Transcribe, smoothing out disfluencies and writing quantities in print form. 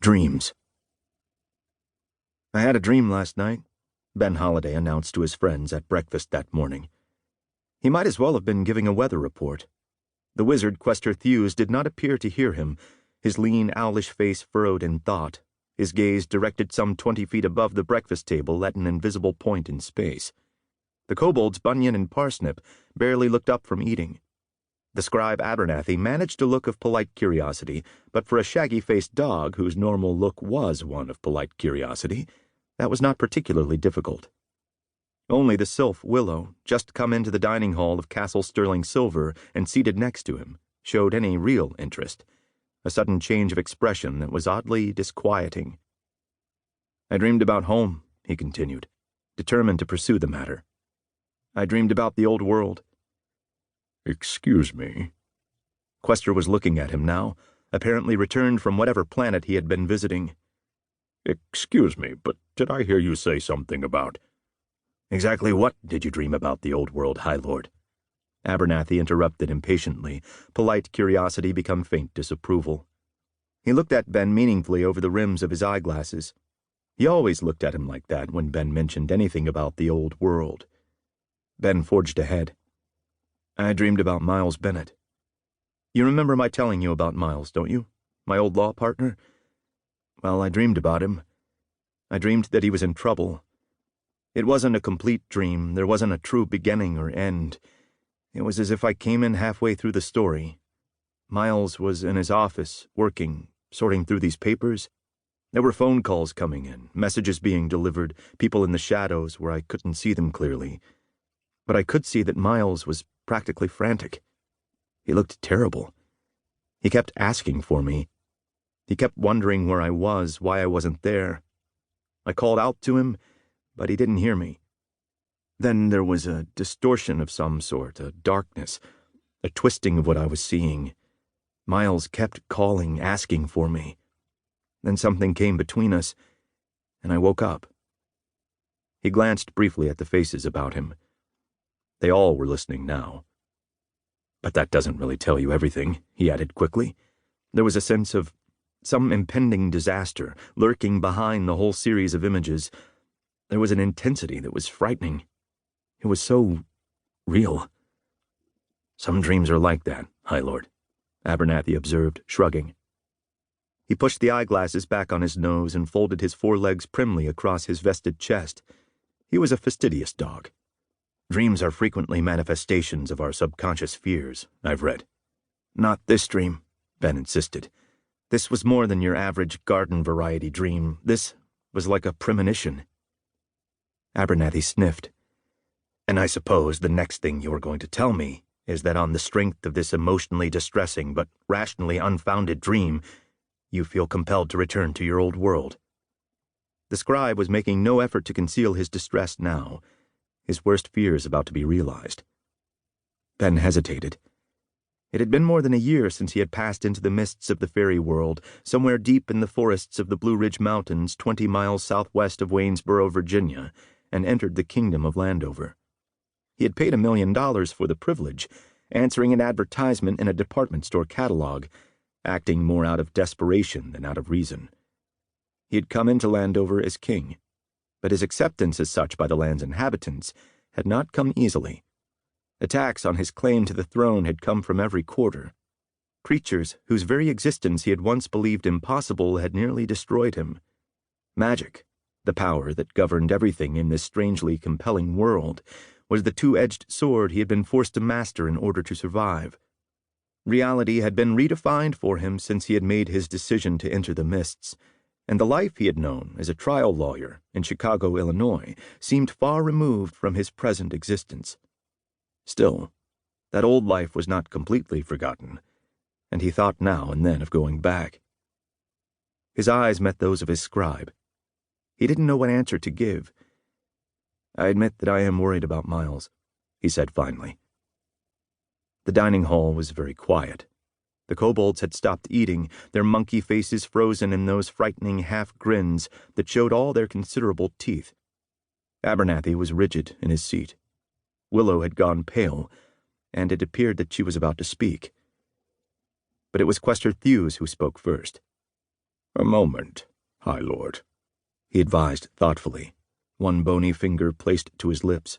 Dreams. "I had a dream last night," Ben Holliday announced to his friends at breakfast that morning. He might as well have been giving a weather report. The wizard Questor Thews did not appear to hear him, his lean, owlish face furrowed in thought, his gaze directed some 20 feet above the breakfast table at an invisible point in space. The kobolds Bunyan and Parsnip barely looked up from eating. The scribe Abernathy managed a look of polite curiosity, but for a shaggy-faced dog whose normal look was one of polite curiosity, that was not particularly difficult. Only the sylph Willow, just come into the dining hall of Castle Sterling Silver and seated next to him, showed any real interest, a sudden change of expression that was oddly disquieting. "I dreamed about home," he continued, determined to pursue the matter. "I dreamed about the old world." "Excuse me." Questor was looking at him now, apparently returned from whatever planet he had been visiting. "Excuse me, but did I hear you say something about—" "Exactly what did you dream about the old world, High Lord?" Abernathy interrupted impatiently, polite curiosity become faint disapproval. He looked at Ben meaningfully over the rims of his eyeglasses. He always looked at him like that when Ben mentioned anything about the old world. Ben forged ahead. "I dreamed about Miles Bennett. You remember my telling you about Miles, don't you? My old law partner? Well, I dreamed about him. I dreamed that he was in trouble. It wasn't a complete dream. There wasn't a true beginning or end. It was as if I came in halfway through the story. Miles was in his office, working, sorting through these papers. There were phone calls coming in, messages being delivered, people in the shadows where I couldn't see them clearly. But I could see that Miles was practically frantic. He looked terrible. He kept asking for me. He kept wondering where I was, why I wasn't there. I called out to him, but he didn't hear me. Then there was a distortion of some sort, a darkness, a twisting of what I was seeing. Miles kept calling, asking for me. Then something came between us, and I woke up." He glanced briefly at the faces about him. They all were listening now. "But that doesn't really tell you everything," he added quickly. There was a sense of some impending disaster lurking behind the whole series of images. There was an intensity that was frightening. It was so real. "Some dreams are like that, High Lord," Abernathy observed, shrugging. He pushed the eyeglasses back on his nose and folded his forelegs primly across his vested chest. He was a fastidious dog. "Dreams are frequently manifestations of our subconscious fears, I've read." "Not this dream," Ben insisted. "This was more than your average garden-variety dream. This was like a premonition." Abernathy sniffed. "And I suppose the next thing you are going to tell me is that on the strength of this emotionally distressing but rationally unfounded dream, you feel compelled to return to your old world." The scribe was making no effort to conceal his distress now, his worst fears about to be realized. Ben hesitated. It had been more than a year since he had passed into the mists of the fairy world, somewhere deep in the forests of the Blue Ridge Mountains, 20 miles southwest of Waynesboro, Virginia, and entered the kingdom of Landover. He had paid $1 million for the privilege, answering an advertisement in a department store catalog, acting more out of desperation than out of reason. He had come into Landover as king, but his acceptance as such by the land's inhabitants had not come easily. Attacks on his claim to the throne had come from every quarter. Creatures whose very existence he had once believed impossible had nearly destroyed him. Magic, the power that governed everything in this strangely compelling world, was the two-edged sword he had been forced to master in order to survive. Reality had been redefined for him since he had made his decision to enter the mists, and the life he had known as a trial lawyer in Chicago, Illinois, seemed far removed from his present existence. Still, that old life was not completely forgotten, and he thought now and then of going back. His eyes met those of his scribe. He didn't know what answer to give. "I admit that I am worried about Miles," he said finally. The dining hall was very quiet. The kobolds had stopped eating, their monkey faces frozen in those frightening half-grins that showed all their considerable teeth. Abernathy was rigid in his seat. Willow had gone pale, and it appeared that she was about to speak. But it was Questor Thews who spoke first. A moment, High Lord, he advised thoughtfully, one bony finger placed to his lips.